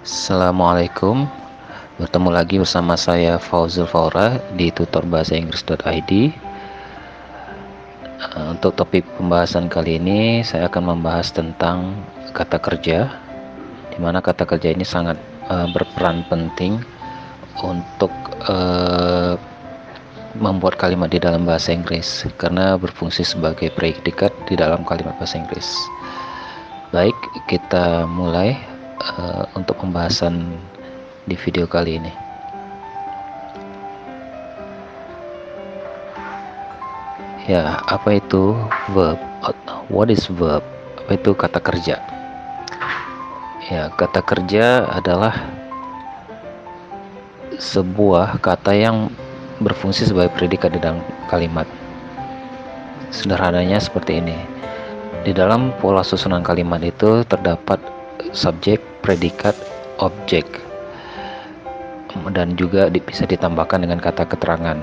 Assalamualaikum, bertemu lagi bersama saya Fauzul Faura di tutorbahasaiinggris.id. Untuk topik pembahasan kali ini saya akan membahas tentang kata kerja, di mana kata kerja ini sangat berperan penting untuk membuat kalimat di dalam bahasa Inggris karena berfungsi sebagai predikat di dalam kalimat bahasa Inggris. Baik, kita mulai untuk pembahasan di video kali ini. Ya, apa itu verb? What is verb? Apa itu kata kerja? Ya, kata kerja adalah sebuah kata yang berfungsi sebagai predikat di dalam kalimat. Sederhananya seperti ini. Di dalam pola susunan kalimat itu terdapat subjek, predikat, objek, dan juga bisa ditambahkan dengan kata keterangan.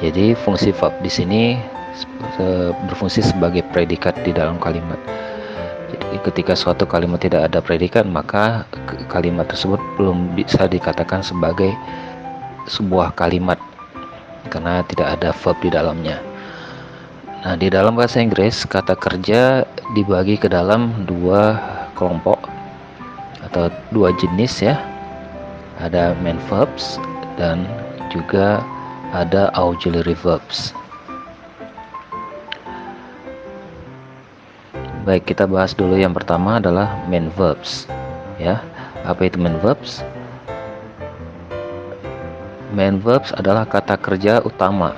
Jadi fungsi verb di sini berfungsi sebagai predikat di dalam kalimat. Jadi ketika suatu kalimat tidak ada predikat, maka kalimat tersebut belum bisa dikatakan sebagai sebuah kalimat karena tidak ada verb di dalamnya. Nah, di dalam bahasa Inggris kata kerja dibagi ke dalam dua kelompok atau dua jenis ya. Ada main verbs dan juga ada auxiliary verbs. Baik, kita bahas dulu yang pertama adalah main verbs ya. Apa itu main verbs? Main verbs adalah kata kerja utama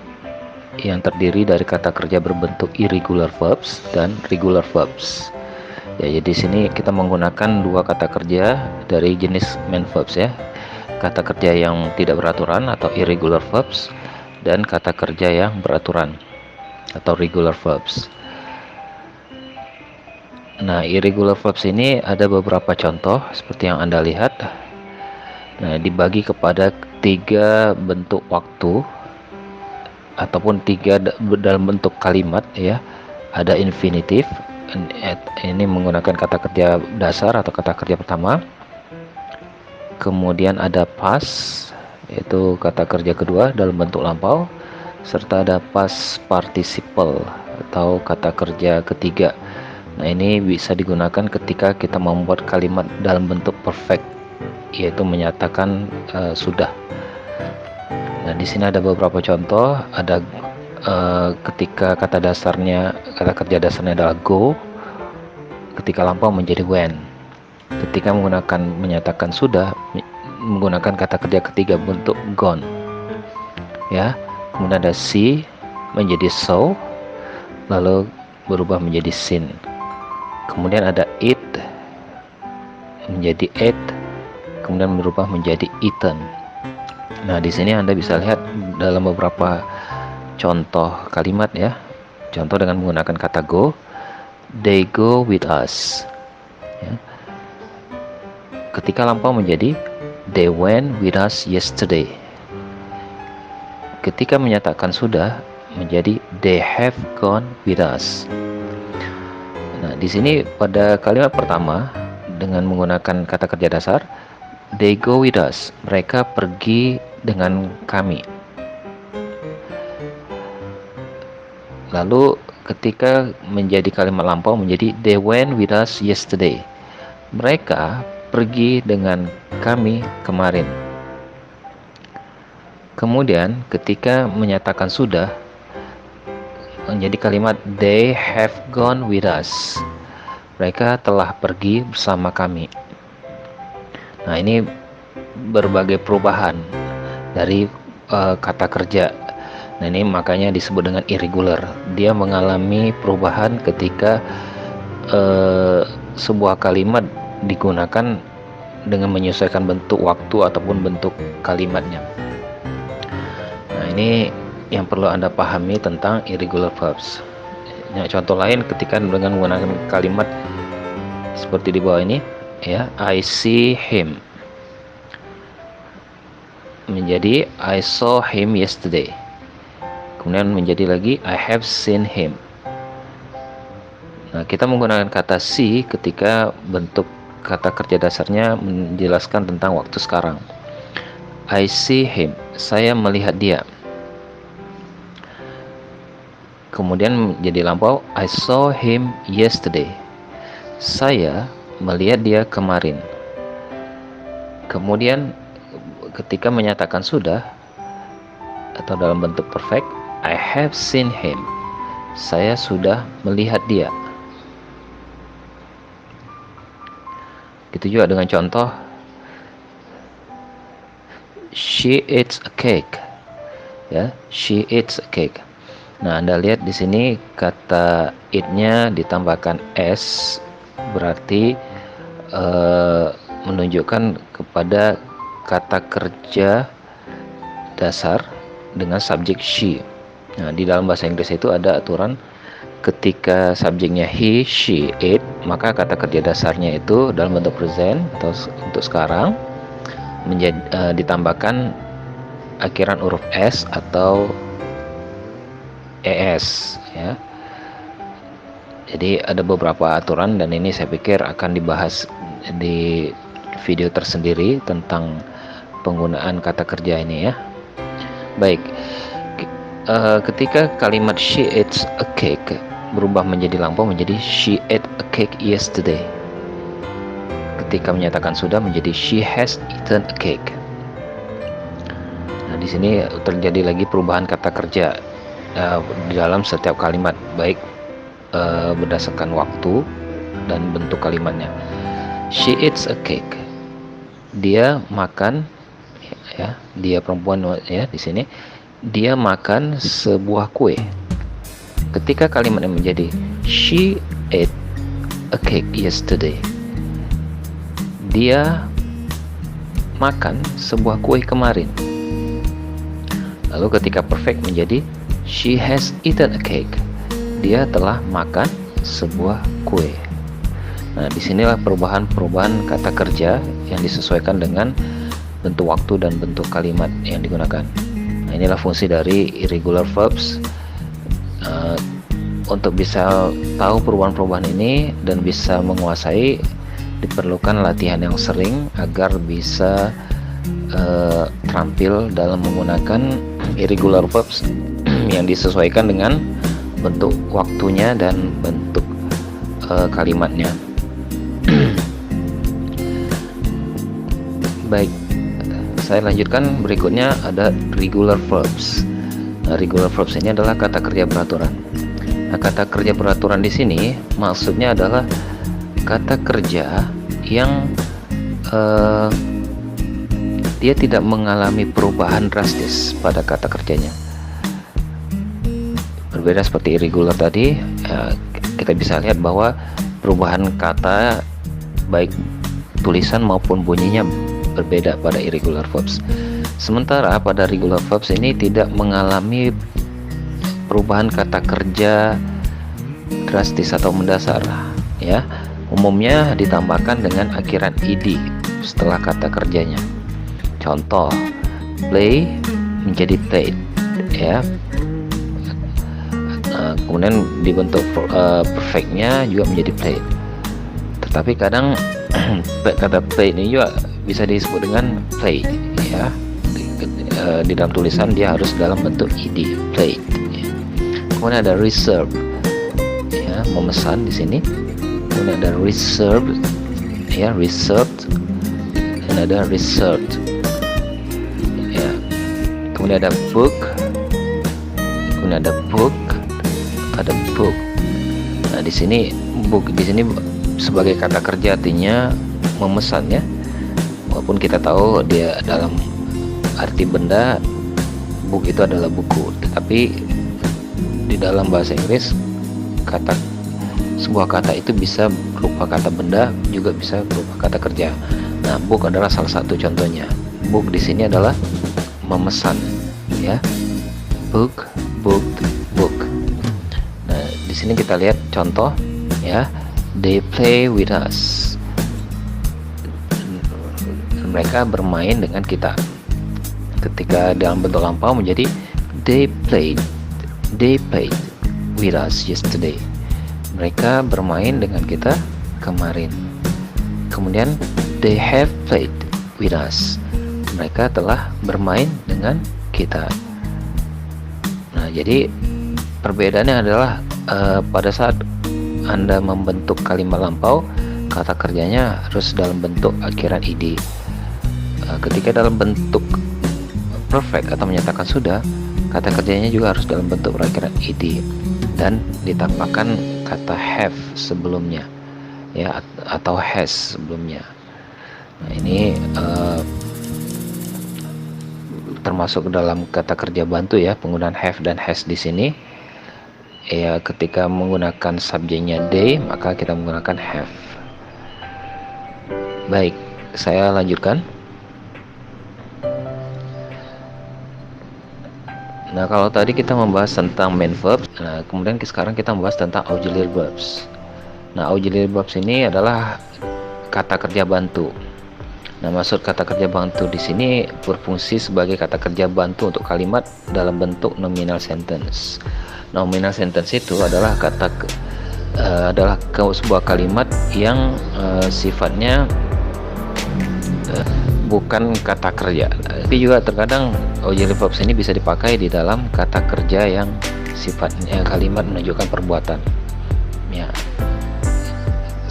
yang terdiri dari kata kerja berbentuk irregular verbs dan regular verbs. Ya, jadi di sini kita menggunakan dua kata kerja dari jenis main verbs ya. Kata kerja yang tidak beraturan atau irregular verbs dan kata kerja yang beraturan atau regular verbs. Nah, irregular verbs ini ada beberapa contoh seperti yang Anda lihat. Nah, dibagi kepada tiga bentuk waktu ataupun tiga dalam bentuk kalimat ya. Ada infinitive, ini menggunakan kata kerja dasar atau kata kerja pertama. Kemudian ada past, yaitu kata kerja kedua dalam bentuk lampau, serta ada past participle atau kata kerja ketiga. Nah, ini bisa digunakan ketika kita membuat kalimat dalam bentuk perfect, yaitu menyatakan sudah. Nah, di sini ada beberapa contoh. Ada ketika kata kerja dasarnya adalah go, ketika lampau menjadi when. Ketika menyatakan sudah, menggunakan kata kerja ketiga bentuk gone. Ya, kemudian ada see menjadi saw, lalu berubah menjadi seen. Kemudian ada eat menjadi ate, kemudian berubah menjadi eaten. Nah, di sini Anda bisa lihat dalam beberapa contoh kalimat ya. Contoh dengan menggunakan kata go, they go with us. Ya. Ketika lampau menjadi they went with us yesterday. Ketika menyatakan sudah menjadi they have gone with us. Nah, di sini pada kalimat pertama dengan menggunakan kata kerja dasar they go with us, mereka pergi dengan kami. Lalu ketika menjadi kalimat lampau menjadi they went with us yesterday, mereka pergi dengan kami kemarin. Kemudian ketika menyatakan sudah menjadi kalimat they have gone with us, mereka telah pergi bersama kami. Nah, ini berbagai perubahan dari kata kerja. Nah, ini makanya disebut dengan irregular. Dia mengalami perubahan ketika sebuah kalimat digunakan dengan menyesuaikan bentuk waktu ataupun bentuk kalimatnya. Nah, ini yang perlu Anda pahami tentang irregular verbs. Nah, contoh lain ketika dengan menggunakan kalimat seperti di bawah ini ya, I see him menjadi I saw him yesterday. Kemudian menjadi lagi I have seen him. Nah, kita menggunakan kata see ketika bentuk kata kerja dasarnya menjelaskan tentang waktu sekarang. I see him, saya melihat dia. Kemudian menjadi lampau, I saw him yesterday, saya melihat dia kemarin. Kemudian ketika menyatakan sudah atau dalam bentuk perfect, I have seen him, saya sudah melihat dia. Gitu juga dengan contoh, she eats a cake, ya, she eats a cake. Nah, Anda lihat di sini kata it-nya ditambahkan s, berarti menunjukkan kepada kata kerja dasar dengan subjek she. Nah, di dalam bahasa Inggris itu ada aturan ketika subjeknya he, she, it, maka kata kerja dasarnya itu dalam bentuk present atau untuk sekarang menjadi ditambahkan akhiran huruf s atau es, ya. Jadi ada beberapa aturan dan ini saya pikir akan dibahas di video tersendiri tentang penggunaan kata kerja ini, ya. Baik, ketika kalimat she eats a cake berubah menjadi lampau menjadi she ate a cake yesterday. Ketika menyatakan sudah menjadi she has eaten a cake. Nah, di sini terjadi lagi perubahan kata kerja di dalam setiap kalimat, baik berdasarkan waktu dan bentuk kalimatnya. She eats a cake, dia makan, ya, dia perempuan, ya, di sini dia makan sebuah kue. Ketika kalimatnya menjadi she ate a cake yesterday, dia makan sebuah kue kemarin. Lalu ketika perfect menjadi she has eaten a cake, dia telah makan sebuah kue. Nah, disinilah perubahan kata kerja yang disesuaikan dengan bentuk waktu dan bentuk kalimat yang digunakan. Nah, inilah fungsi dari irregular verbs. Untuk bisa tahu perubahan-perubahan ini dan bisa menguasai, diperlukan latihan yang sering agar bisa terampil dalam menggunakan irregular verbs yang disesuaikan dengan bentuk waktunya dan bentuk kalimatnya. Baik, saya lanjutkan. Berikutnya ada regular verbs. Nah, regular verbs ini adalah kata kerja beraturan. Nah, kata kerja beraturan di sini maksudnya adalah kata kerja yang dia tidak mengalami perubahan drastis pada kata kerjanya. Berbeda seperti irregular tadi, kita bisa lihat bahwa perubahan kata baik tulisan maupun bunyinya berbeda pada irregular verbs. Sementara pada regular verbs ini tidak mengalami perubahan kata kerja drastis atau mendasar, ya. Umumnya ditambahkan dengan akhiran ed setelah kata kerjanya. Contoh, play menjadi played, ya. Kemudian dibentuk perfectnya juga menjadi played. Tetapi kadang kata played ini juga bisa disebut dengan played, ya. Di dalam tulisan dia harus dalam bentuk ed, played. Kemudian ada reserve, ya, memesan di sini. Kemudian ada reserve, ya, reserved, dan ada reserved, ya. Kemudian ada book, kemudian ada book, ada book. Nah, di sini book di sini sebagai kata kerja artinya memesan, ya. Walaupun kita tahu dia dalam arti benda, book itu adalah buku, tetapi di dalam bahasa Inggris sebuah kata itu bisa berupa kata benda, juga bisa berupa kata kerja. Nah, book adalah salah satu contohnya. Book di sini adalah memesan, ya. Book, booked, book. Nah, di sini kita lihat contoh, ya. They play with us. Mereka bermain dengan kita. Ketika dalam bentuk lampau menjadi they played with us yesterday. Mereka bermain dengan kita kemarin. Kemudian they have played with us. Mereka telah bermain dengan kita. Nah, jadi perbedaannya adalah pada saat Anda membentuk kalimat lampau, kata kerjanya harus dalam bentuk akhiran id. Ketika dalam bentuk perfect atau menyatakan sudah, kata kerjanya juga harus dalam bentuk akhiran id dan ditambahkan kata have sebelumnya, ya, atau has sebelumnya. Nah, ini termasuk dalam kata kerja bantu ya, penggunaan have dan has di sini. Ya, ketika menggunakan subjeknya they, maka kita menggunakan have. Baik, saya lanjutkan. Nah, kalau tadi kita membahas tentang main verbs, nah kemudian sekarang kita membahas tentang auxiliary verbs. Nah, auxiliary verbs ini adalah kata kerja bantu. Nah, maksud kata kerja bantu di sini berfungsi sebagai kata kerja bantu untuk kalimat dalam bentuk nominal sentence. Nominal sentence itu adalah sebuah kalimat yang sifatnya bukan kata kerja. Tapi juga terkadang auxiliary verbs ini bisa dipakai di dalam kata kerja yang sifatnya kalimat menunjukkan perbuatan. Ya.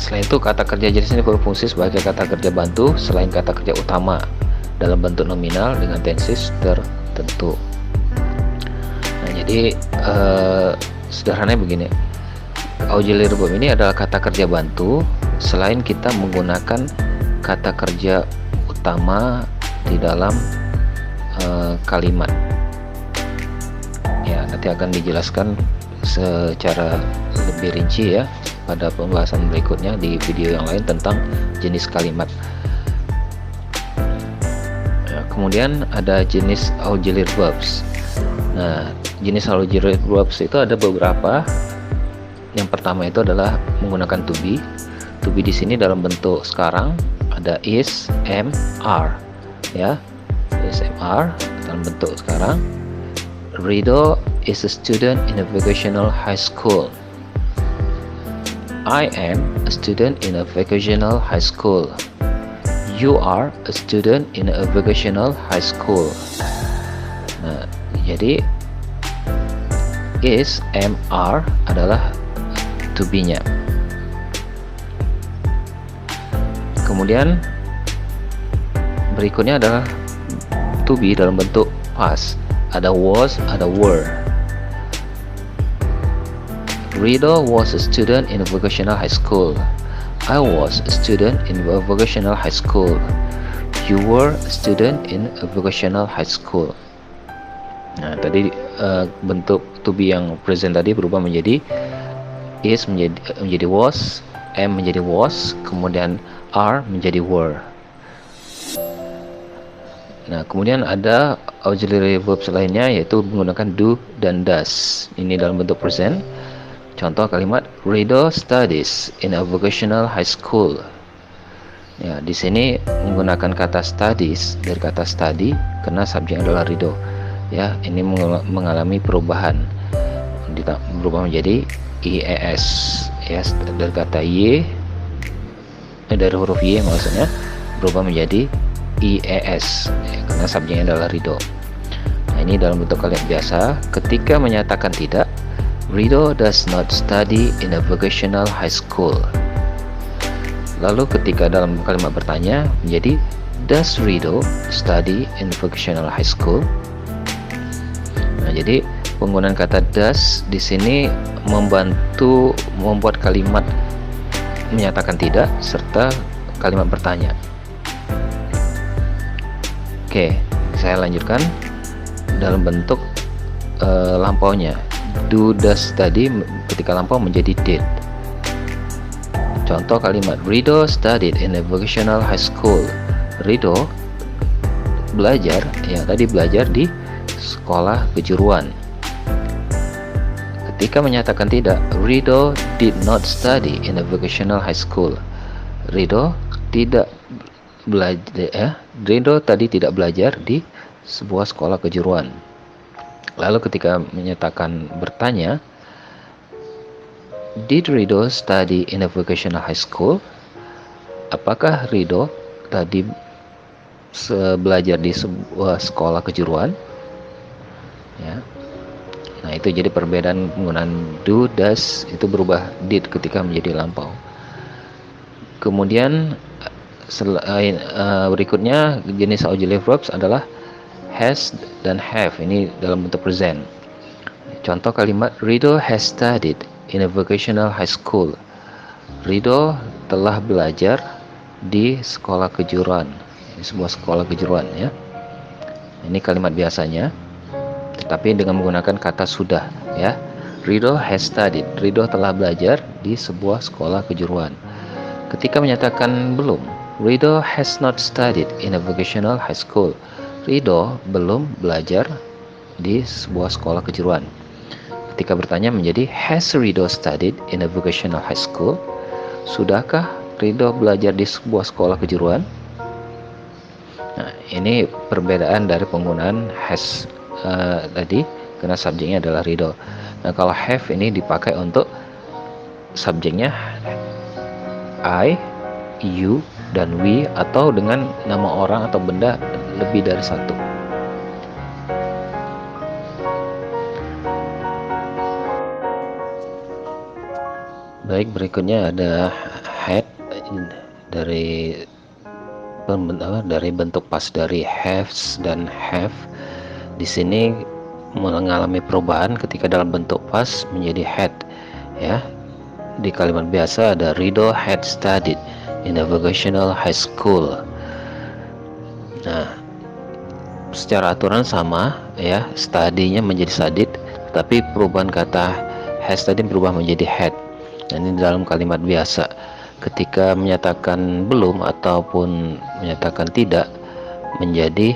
Selain itu, kata kerja jenis ini berfungsi sebagai kata kerja bantu selain kata kerja utama dalam bentuk nominal dengan tenses tertentu. Nah, jadi sederhananya begini, auxiliary verb ini adalah kata kerja bantu selain kita menggunakan kata kerja utama di dalam kalimat. Ya, nanti akan dijelaskan secara lebih rinci ya pada pembahasan berikutnya di video yang lain tentang jenis kalimat. Ya, kemudian ada jenis auxiliary verbs. Nah, jenis auxiliary verbs itu ada beberapa. Yang pertama itu adalah menggunakan to be. To be di sini dalam bentuk sekarang ada is, am, are. Ya, is, am, are dalam bentuk sekarang. Rido is a student in a vocational high school. I am a student in a vocational high school. You are a student in a vocational high school. Nah, jadi is, am, are adalah to be-nya. Kemudian berikutnya adalah to be dalam bentuk past. Ada was, ada were. Rido was a student in a vocational high school. I was a student in a vocational high school. You were a student in a vocational high school. Nah, tadi bentuk to be yang present tadi berubah menjadi is menjadi was, am menjadi was, kemudian are menjadi were. Nah, kemudian ada auxiliary verbs lainnya yaitu menggunakan do dan does. Ini dalam bentuk present. Contoh kalimat Rido studies in a vocational high school. Ya, di sini menggunakan kata studies dari kata study karena subjeknya adalah Rido. Ya, ini mengalami perubahan. Berubah menjadi IES. Ya, dari kata Y dari huruf Y maksudnya berubah menjadi IES ya, karena subjeknya adalah Rido. Nah, ini dalam bentuk kalimat biasa. Ketika menyatakan tidak, Rido does not study in a vocational high school. Lalu ketika dalam kalimat bertanya menjadi does Rido study in vocational high school? Nah, jadi penggunaan kata does di sini membantu membuat kalimat menyatakan tidak serta kalimat bertanya. Oke, saya lanjutkan dalam bentuk lampaunya. Do, does tadi ketika lampau menjadi did. Contoh kalimat Rido studied in a vocational high school. Rido belajar, ya tadi belajar di sekolah kejuruan. Ketika menyatakan tidak, Rido did not study in a vocational high school. Rido tidak belajar, Rido tadi tidak belajar di sebuah sekolah kejuruan. Lalu ketika menyatakan bertanya, did Rido study in a vocational high school? apakah Ridho tadi belajar di sebuah sekolah kejuruan? Ya. Nah, itu jadi perbedaan penggunaan do, does itu berubah did ketika menjadi lampau. Kemudian berikutnya jenis auxiliary verbs adalah has dan have, ini dalam bentuk present. Contoh kalimat, Ridho has studied in a vocational high school. Ridho telah belajar di sekolah kejuruan, di sebuah sekolah kejuruan, ya. Ini kalimat biasanya, tetapi dengan menggunakan kata sudah, ya. Ridho has studied, Ridho telah belajar di sebuah sekolah kejuruan. Ketika menyatakan belum, Ridho has not studied in a vocational high school. Ridho belum belajar di sebuah sekolah kejuruan. Ketika bertanya menjadi has Ridho studied in a vocational high school? Sudahkah Ridho belajar di sebuah sekolah kejuruan? Nah, ini perbedaan dari penggunaan has tadi, karena subjeknya adalah Ridho. Nah, kalau have ini dipakai untuk subjeknya I, you, dan we, atau dengan nama orang atau benda lebih dari satu. Baik, berikutnya ada had dari bentuk pas dari haves dan have. Di sini mengalami perubahan ketika dalam bentuk pas menjadi had, ya. Di kalimat biasa ada Ridho had studied in a vocational high school. Nah, secara aturan sama, ya, study-nya menjadi studied, tapi perubahan kata has tadi berubah menjadi had. Dan ini dalam kalimat biasa. Ketika menyatakan belum ataupun menyatakan tidak menjadi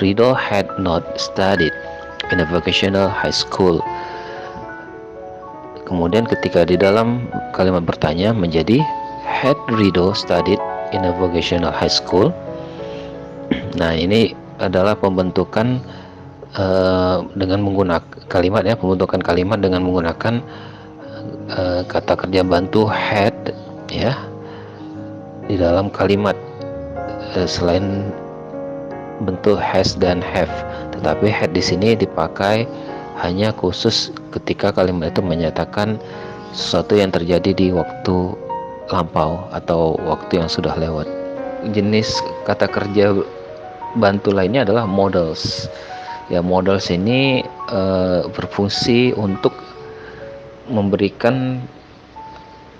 Ridho had not studied in a vocational high school. Kemudian ketika di dalam kalimat bertanya menjadi had Ridho studied in a vocational high school. Nah, ini adalah pembentukan dengan menggunakan kalimat, ya, pembentukan kalimat dengan menggunakan kata kerja bantu had, ya, di dalam kalimat selain bentuk has dan have. Tetapi had di sini dipakai hanya khusus ketika kalimat itu menyatakan sesuatu yang terjadi di waktu lampau atau waktu yang sudah lewat. Jenis kata kerja bantu lainnya adalah modals. Ya, modals ini berfungsi untuk memberikan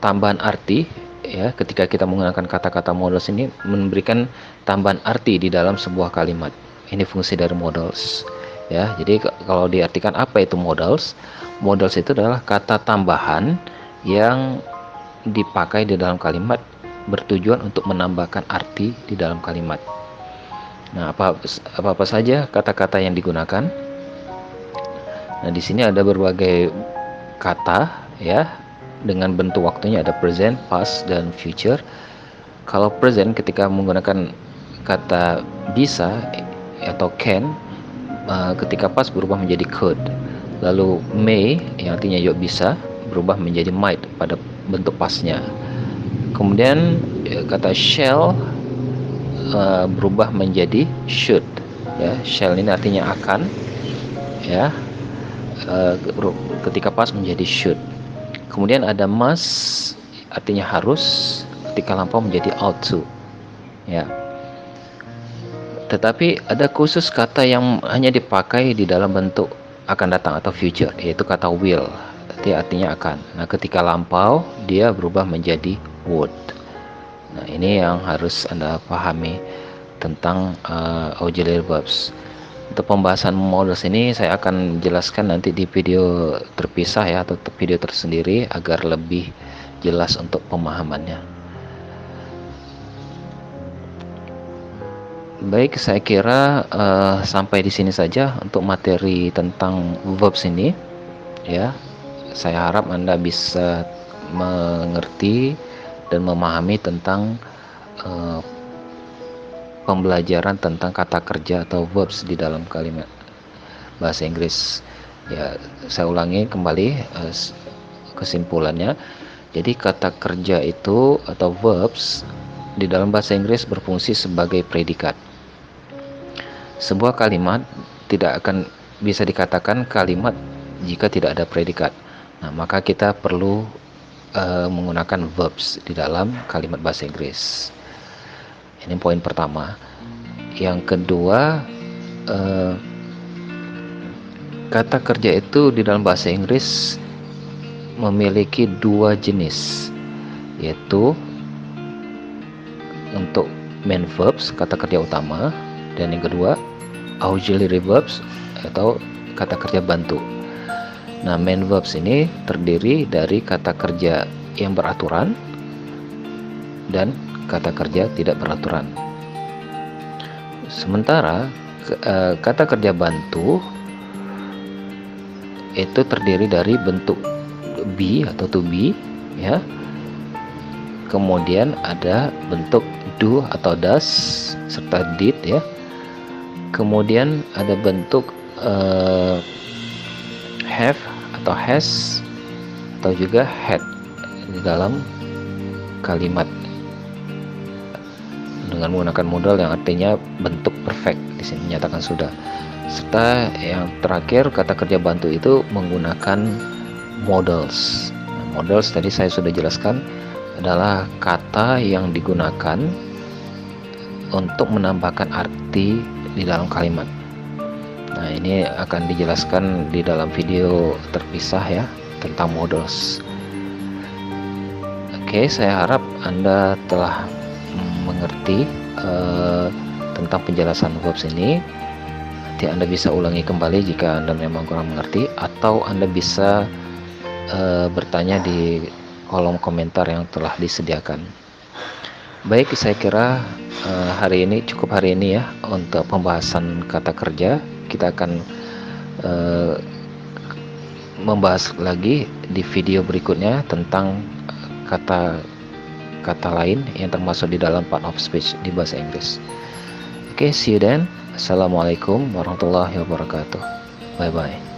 tambahan arti, ya. Ketika kita menggunakan kata-kata modals ini memberikan tambahan arti di dalam sebuah kalimat. Ini fungsi dari modals, ya. Jadi kalau diartikan apa itu modals? Modals itu adalah kata tambahan yang dipakai di dalam kalimat bertujuan untuk menambahkan arti di dalam kalimat. Nah, apa saja kata-kata yang digunakan? Nah, di sini ada berbagai kata, ya, dengan bentuk waktunya ada present, past, dan future. Kalau present ketika menggunakan kata bisa atau can, ketika past berubah menjadi could. Lalu may yang artinya yuk bisa berubah menjadi might pada bentuk pastnya. Kemudian kata shall berubah menjadi should, ya. Shall ini artinya akan, ya, ketika past menjadi should. Kemudian ada must artinya harus, ketika lampau menjadi ought to, ya. Tetapi ada khusus kata yang hanya dipakai di dalam bentuk akan datang atau future, yaitu kata will. Artinya akan. Nah, ketika lampau dia berubah menjadi would. Nah, ini yang harus Anda pahami tentang auxiliary verbs. Untuk pembahasan modals ini saya akan jelaskan nanti di video terpisah, ya, atau video tersendiri agar lebih jelas untuk pemahamannya. Baik, saya kira sampai di sini saja untuk materi tentang verbs ini, ya. Saya harap Anda bisa mengerti dan memahami tentang pembelajaran tentang kata kerja atau verbs di dalam kalimat bahasa Inggris. Ya, saya ulangi kembali kesimpulannya. Jadi kata kerja itu atau verbs di dalam bahasa Inggris berfungsi sebagai predikat. Sebuah kalimat tidak akan bisa dikatakan kalimat jika tidak ada predikat. Nah, maka kita perlu menggunakan verbs di dalam kalimat bahasa Inggris. Ini poin pertama. Yang kedua, kata kerja itu di dalam bahasa Inggris memiliki dua jenis, yaitu untuk main verbs, kata kerja utama, dan yang kedua auxiliary verbs atau kata kerja bantu. Nah, main verbs ini terdiri dari kata kerja yang beraturan dan kata kerja tidak beraturan. Sementara kata kerja bantu itu terdiri dari bentuk be atau to be, ya. Kemudian ada bentuk do atau does serta did, ya. Kemudian ada bentuk have atau has atau juga had di dalam kalimat dengan menggunakan modal yang artinya bentuk perfect, di sini menyatakan sudah. Serta yang terakhir, kata kerja bantu itu menggunakan modals. Nah, modals tadi saya sudah jelaskan adalah kata yang digunakan untuk menambahkan arti di dalam kalimat. Nah, ini akan dijelaskan di dalam video terpisah, ya, tentang modals. Oke, saya harap Anda telah mengerti tentang penjelasan verbs ini. Nanti Anda bisa ulangi kembali jika Anda memang kurang mengerti, atau Anda bisa bertanya di kolom komentar yang telah disediakan. Baik, saya kira cukup hari ini, ya, untuk pembahasan kata kerja. Kita akan membahas lagi di video berikutnya tentang kata-kata lain yang termasuk di dalam part of speech di bahasa Inggris. Oke, see you then. Assalamualaikum warahmatullahi wabarakatuh. Bye bye.